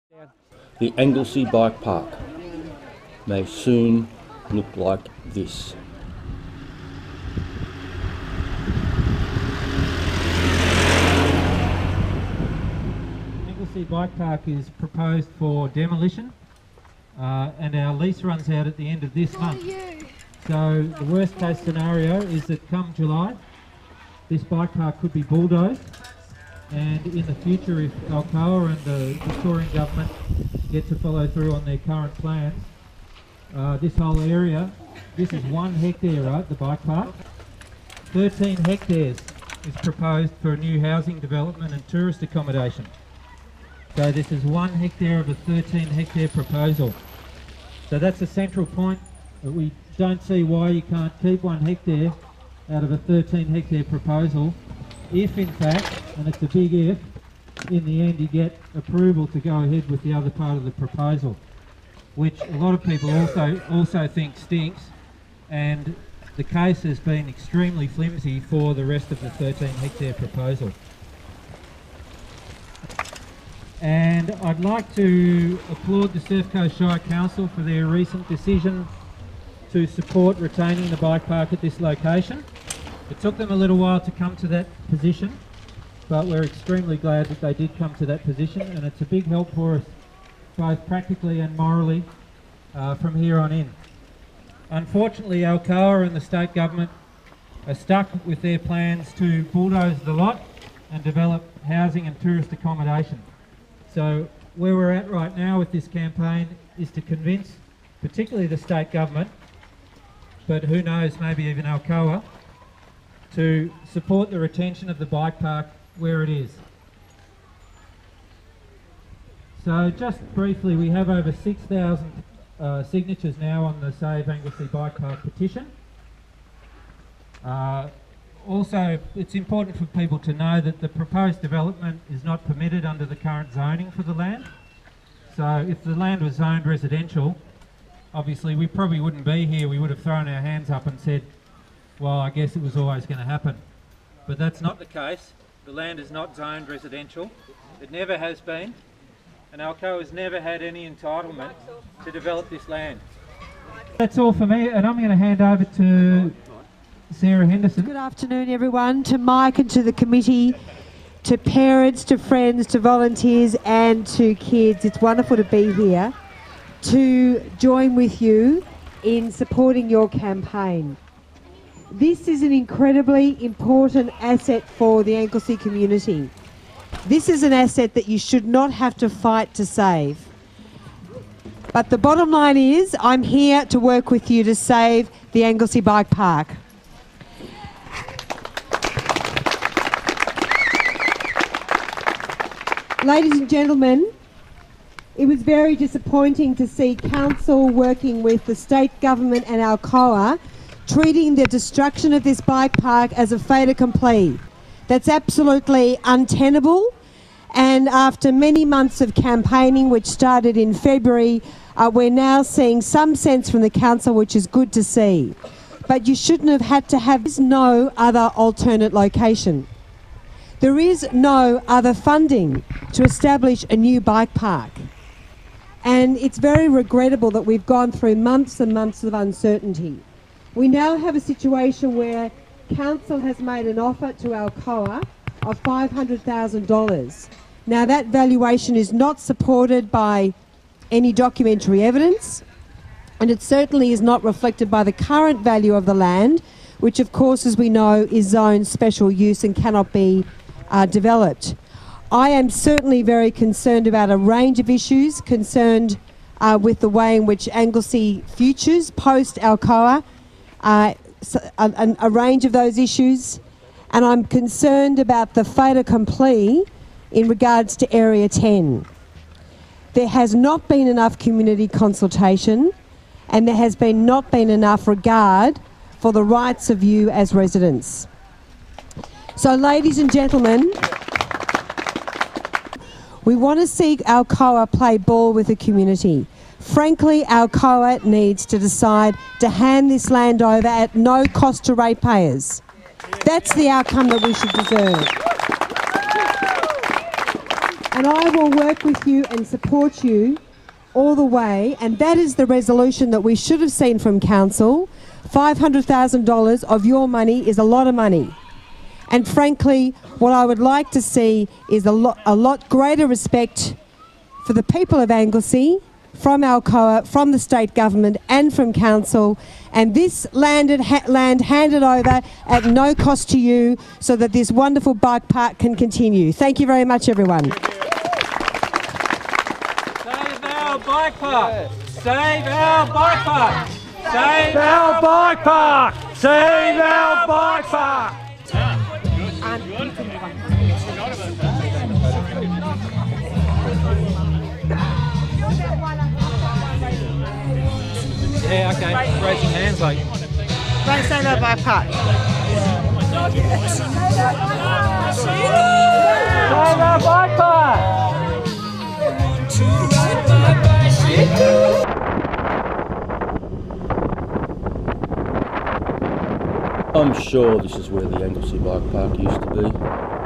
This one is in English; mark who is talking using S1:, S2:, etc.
S1: The Anglesea Bike Park may soon look like this.
S2: Anglesea Bike Park is proposed for demolition and our lease runs out at the end of this month. So the worst case scenario is that come July this bike park could be bulldozed, and in the future, if Alcoa and the Victorian government get to follow through on their current plans, this whole area, this is 1 hectare, right, the bike park. 13 hectares is proposed for a new housing development and tourist accommodation. So this is 1 hectare of a 13 hectare proposal. So that's a central point. We don't see why you can't keep 1 hectare out of a 13 hectare proposal if in fact, and it's a big if, in the end you get approval to go ahead with the other part of the proposal, which a lot of people also think stinks, and the case has been extremely flimsy for the rest of the 13 hectare proposal. And I'd like to applaud the Surfcoast Shire Council for their recent decision to support retaining the bike park at this location. It took them a little while to come to that position, but we're extremely glad that they did come to that position, and it's a big help for us both practically and morally from here on in. Unfortunately, Alcoa and the state government are stuck with their plans to bulldoze the lot and develop housing and tourist accommodation. So where we're at right now with this campaign is to convince particularly the state government, but who knows, maybe even Alcoa, to support the retention of the bike park where it is. So just briefly, we have over 6,000 signatures now on the Save Anglesea Bike Park petition. Also, it's important for people to know that the proposed development is not permitted under the current zoning for the land. So if the land was zoned residential, obviously we probably wouldn't be here. We would have thrown our hands up and said, well, I guess it was always going to happen. But that's not the case. The land is not zoned residential. It never has been. And Alcoa has never had any entitlement to develop this land. That's all for me, and I'm going to hand over to Sarah Henderson.
S3: Good afternoon, everyone, to Mike and to the committee, to parents, to friends, to volunteers and to kids. It's wonderful to be here to join with you in supporting your campaign. This is an incredibly important asset for the Anglesea community. This is an asset that you should not have to fight to save. But the bottom line is, I'm here to work with you to save the Anglesea Bike Park. Ladies and gentlemen, it was very disappointing to see Council working with the state government and Alcoa treating the destruction of this bike park as a fait accompli. That's absolutely untenable, and after many months of campaigning, which started in February, we're now seeing some sense from the council, which is good to see. But you shouldn't have had to have. There's no other alternate location. There is no other funding to establish a new bike park. And it's very regrettable that we've gone through months and months of uncertainty. We now have a situation where Council has made an offer to Alcoa of $500,000. Now that valuation is not supported by any documentary evidence, and it certainly is not reflected by the current value of the land, which of course, as we know, is zoned special use and cannot be developed. I am certainly very concerned about a range of issues, concerned with the way in which Anglesea futures post-Alcoa, a range of those issues, and I'm concerned about the fait accompli in regards to Area 10. There has not been enough community consultation, and there has not been enough regard for the rights of you as residents. So, ladies and gentlemen, we want to see Alcoa play ball with the community. Frankly, Alcoa needs to decide to hand this land over at no cost to ratepayers. That's the outcome that we should deserve. And I will work with you and support you all the way. And that is the resolution that we should have seen from council. $500,000 of your money is a lot of money. And frankly, what I would like to see is a lot greater respect for the people of Anglesea, from Alcoa, from the state government and from council, and this land handed over at no cost to you so that this wonderful bike park can continue. Thank you very much, everyone.
S2: Save our bike park! Save our bike park! Save our bike park! Save our bike park! Yeah, okay. Raising hands like.
S4: Right, save our bike park.
S2: Save our bike park!
S1: I'm sure this is where the Anglesea Bike Park used to be.